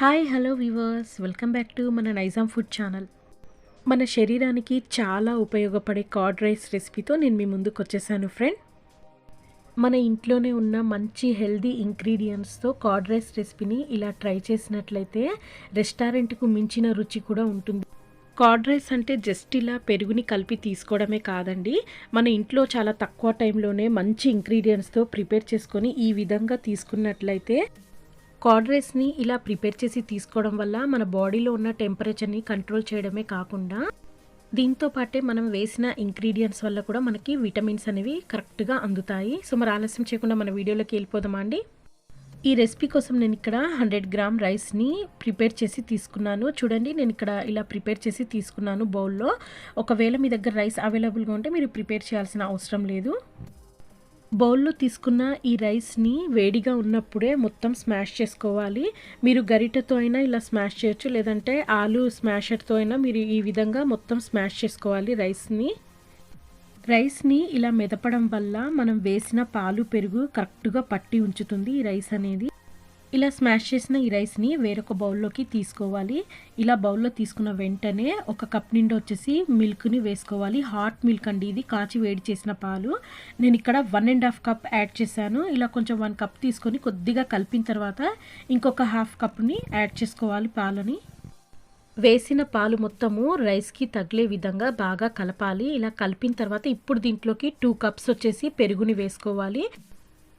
Hi hello viewers, welcome back to మన Nizam food channel. మన శరీరానికి చాలా ఉపయోగపడే కర్డ్ రైస్ రెసిపీతో నేను మీ ముందుకు వచ్చేసాను ఫ్రెండ్. మన ఇంట్లోనే ఉన్న మంచి హెల్దీ ఇంగ్రీడియంట్స్తో కర్డ్ రైస్ రెసిపీని ఇలా ట్రై చేసినట్లయితే రెస్టారెంట్కు మించిన రుచి కూడా ఉంటుంది. కర్డ్ రైస్ అంటే జస్ట్ ఇలా పెరుగుని కలిపి తీసుకోవడమే కాదండి, మన ఇంట్లో చాలా తక్కువ టైంలోనే మంచి ఇంగ్రీడియంట్స్తో ప్రిపేర్ చేసుకొని ఈ విధంగా తీసుకున్నట్లయితే కర్డ్ రైస్ని ఇలా ప్రిపేర్ చేసి తీసుకోవడం వల్ల మన బాడీలో ఉన్న టెంపరేచర్ని కంట్రోల్ చేయడమే కాకుండా దీంతో పాటే మనం వేసిన ఇంగ్రీడియంట్స్ వల్ల కూడా మనకి విటమిన్స్ అనేవి కరెక్ట్గా అందుతాయి. సో మరి ఆలస్యం చేయకుండా మన వీడియోలోకి వెళ్ళిపోదామా అండి. ఈ రెసిపీ కోసం నేను ఇక్కడ 100 గ్రామ్ రైస్ని ప్రిపేర్ చేసి తీసుకున్నాను. చూడండి, నేను ఇక్కడ ఇలా ప్రిపేర్ చేసి తీసుకున్నాను బౌల్లో. ఒకవేళ మీ దగ్గర రైస్ అవైలబుల్గా ఉంటే మీరు ప్రిపేర్ చేయాల్సిన అవసరం లేదు. బౌల్లో తీసుకున్న ఈ రైస్ని వేడిగా ఉన్నప్పుడే మొత్తం స్మాష్ చేసుకోవాలి. మీరు గరిటెతో అయినా ఇలా స్మాష్ చేయొచ్చు, లేదంటే ఆలు స్మాషర్తో అయినా మీరు ఈ విధంగా మొత్తం స్మాష్ చేసుకోవాలి. రైస్ని ఇలా మెదపడం వల్ల మనం వేసిన పాలు పెరుగు కరెక్ట్గా పట్టి ఉంచుతుంది ఈ రైస్ అనేది. ఇలా స్మాష్ చేసిన ఈ రైస్ని వేరొక బౌల్లోకి తీసుకోవాలి. ఇలా బౌల్లో తీసుకున్న వెంటనే ఒక కప్ నిండా వచ్చేసి మిల్క్ని వేసుకోవాలి. హాట్ మిల్క్ అండి, ఇది కాచి వేడి చేసిన పాలు. నేను ఇక్కడ 1.5 కప్ యాడ్ చేశాను. ఇలా కొంచెం 1 కప్ తీసుకొని కొద్దిగా కలిపిన తర్వాత ఇంకొక హాఫ్ కప్ని యాడ్ చేసుకోవాలి పాలని. వేసిన పాలు మొత్తము రైస్కి తగిలే విధంగా బాగా కలపాలి. ఇలా కలిపిన తర్వాత ఇప్పుడు దీంట్లోకి 2 కప్స్ వచ్చేసి పెరుగుని వేసుకోవాలి.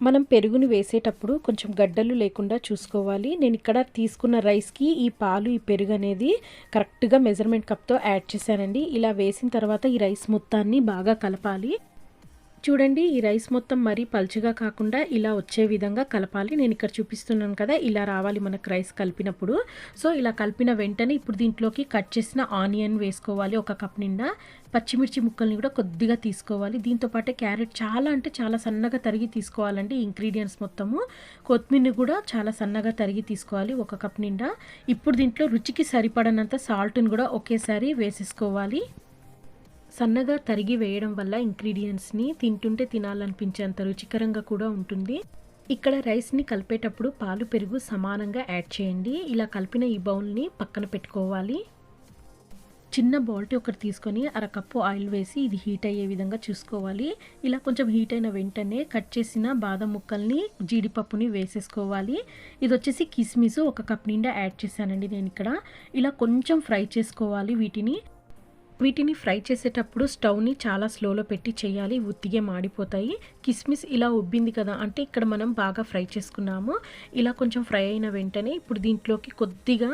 మనం పెరుగుని వేసేటప్పుడు కొంచెం గడ్డలు లేకుండా చూసుకోవాలి. నేను ఇక్కడ తీసుకున్న రైస్కి ఈ పాలు ఈ పెరుగు అనేది కరెక్ట్గా మెజర్మెంట్ కప్తో యాడ్ చేశానండి. ఇలా వేసిన తర్వాత ఈ రైస్ మొత్తాన్ని బాగా కలపాలి. చూడండి, ఈ రైస్ మొత్తం మరీ పలుచగా కాకుండా ఇలా వచ్చే విధంగా కలపాలి. నేను ఇక్కడ చూపిస్తున్నాను కదా, ఇలా రావాలి మనకు రైస్ కలిపినప్పుడు. సో ఇలా కలిపిన వెంటనే ఇప్పుడు దీంట్లోకి కట్ చేసిన ఆనియన్ వేసుకోవాలి. 1 కప్ నిండా పచ్చిమిర్చి ముక్కల్ని కూడా కొద్దిగా తీసుకోవాలి. దీంతోపాటే క్యారెట్ చాలా అంటే చాలా సన్నగా తరిగి తీసుకోవాలండి ఇంగ్రీడియంట్స్ మొత్తము. కొత్తిమీర కూడా చాలా సన్నగా తరిగి తీసుకోవాలి 1 కప్ నిండా. ఇప్పుడు దీంట్లో రుచికి సరిపడనంత సాల్ట్ని కూడా ఒకేసారి వేసేసుకోవాలి. సన్నగా తరిగి వేయడం వల్ల ఇంగ్రీడియంట్స్ని తింటుంటే తినాలనిపించేంత రుచికరంగా కూడా ఉంటుంది. ఇక్కడ రైస్ని కలిపేటప్పుడు పాలు పెరుగు సమానంగా యాడ్ చేయండి. ఇలా కలిపిన ఈ బౌల్ని పక్కన పెట్టుకోవాలి. చిన్న బౌల్టీ ఒకటి తీసుకొని 1/2 కప్పు ఆయిల్ వేసి ఇది హీట్ అయ్యే విధంగా చూసుకోవాలి. ఇలా కొంచెం హీట్ అయిన వెంటనే కట్ చేసిన బాదం ముక్కల్ని జీడిపప్పుని వేసేసుకోవాలి. ఇది వచ్చేసి కిస్మిస్ 1 కప్ నిండా యాడ్ చేశానండి నేను ఇక్కడ. ఇలా కొంచెం ఫ్రై చేసుకోవాలి. వీటిని ఫ్రై చేసేటప్పుడు స్టవ్ని చాలా స్లోలో పెట్టి చేయాలి, ఉత్తిగే మాడిపోతాయి. కిస్మిస్ ఇలా ఉబ్బింది కదా అంటే ఇక్కడ మనం బాగా ఫ్రై చేసుకున్నాము. ఇలా కొంచెం ఫ్రై అయిన వెంటనే ఇప్పుడు దీంట్లోకి కొద్దిగా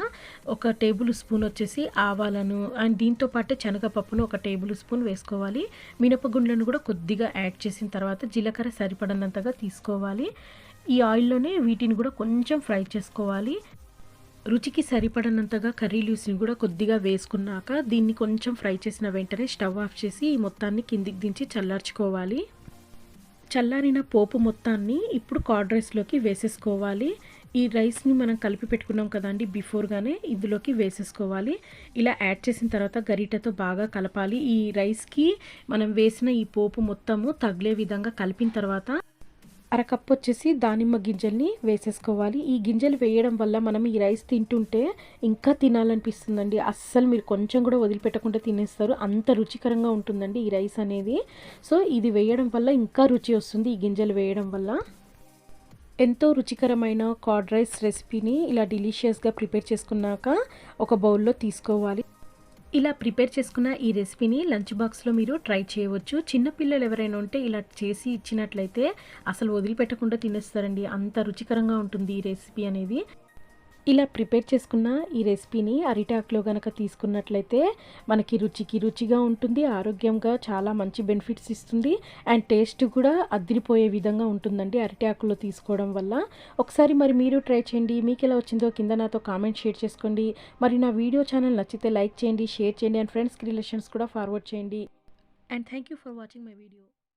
1 టేబుల్ స్పూన్ వచ్చేసి ఆవాలను అండ్ దీంతో పాటు శనగపప్పును 1 టేబుల్ స్పూన్ వేసుకోవాలి. మినపగుండ్లను కూడా కొద్దిగా యాడ్ చేసిన తర్వాత జీలకర్ర సరిపడనంతగా తీసుకోవాలి. ఈ ఆయిల్లోనే వీటిని కూడా కొంచెం ఫ్రై చేసుకోవాలి. రుచికి సరిపడనంతగా కర్రీ లీవ్స్ని కూడా కొద్దిగా వేసుకున్నాక దీన్ని కొంచెం ఫ్రై చేసిన వెంటనే స్టవ్ ఆఫ్ చేసి ఈ మొత్తాన్ని కిందికి దించి చల్లార్చుకోవాలి. చల్లారిన పోపు మొత్తాన్ని ఇప్పుడు కర్డ్ రైస్లోకి వేసేసుకోవాలి. ఈ రైస్ని మనం కలిపి పెట్టుకున్నాం కదండి బిఫోర్గానే, ఇందులోకి వేసేసుకోవాలి. ఇలా యాడ్ చేసిన తర్వాత గరిటెతో బాగా కలపాలి. ఈ రైస్కి మనం వేసిన ఈ పోపు మొత్తము తగిలే విధంగా కలిపిన తర్వాత 1/2 కప్ వచ్చేసి దానిమ్మ గింజల్ని వేసేసుకోవాలి. ఈ గింజలు వేయడం వల్ల మనం ఈ రైస్ తింటుంటే ఇంకా తినాలనిపిస్తుందండి. అస్సలు మీరు కొంచెం కూడా వదిలిపెట్టకుండా తినేస్తారు, అంత రుచికరంగా ఉంటుందండి ఈ రైస్ అనేది. సో ఇది వేయడం వల్ల ఇంకా రుచి వస్తుంది. ఈ గింజలు వేయడం వల్ల ఎంతో రుచికరమైన కర్డ్ రైస్ రెసిపీని ఇలా డెలిషియస్గా ప్రిపేర్ చేసుకున్నాక ఒక బౌల్లో తీసుకోవాలి. ఇలా ప్రిపేర్ చేసుకున్న ఈ రెసిపీని లంచ్ బాక్స్లో మీరు ట్రై చేయవచ్చు. చిన్నపిల్లలు ఎవరైనా ఉంటే ఇలా చేసి ఇచ్చినట్లయితే అసలు వదిలిపెట్టకుండా తినేస్తారండి, అంత రుచికరంగా ఉంటుంది ఈ రెసిపీ అనేది. ఇలా ప్రిపేర్ చేసుకున్న ఈ రెసిపీని అరిటాకులో కనుక తీసుకున్నట్లయితే మనకి రుచిగా ఉంటుంది, ఆరోగ్యంగా చాలా మంచి బెనిఫిట్స్ ఇస్తుంది అండ్ టేస్ట్ కూడా అదిరిపోయే విధంగా ఉంటుందండి అరిటాకులో తీసుకోవడం వల్ల. ఒకసారి మరి మీరు ట్రై చేయండి. మీకు ఎలా వచ్చిందో కింద నాతో కామెంట్ షేర్ చేసుకోండి. మరి నా వీడియో ఛానల్ నచ్చితే లైక్ చేయండి, షేర్ చేయండి అండ్ ఫ్రెండ్స్కి రిలేషన్స్ కూడా ఫార్వర్డ్ చేయండి. And thank you for watching my video.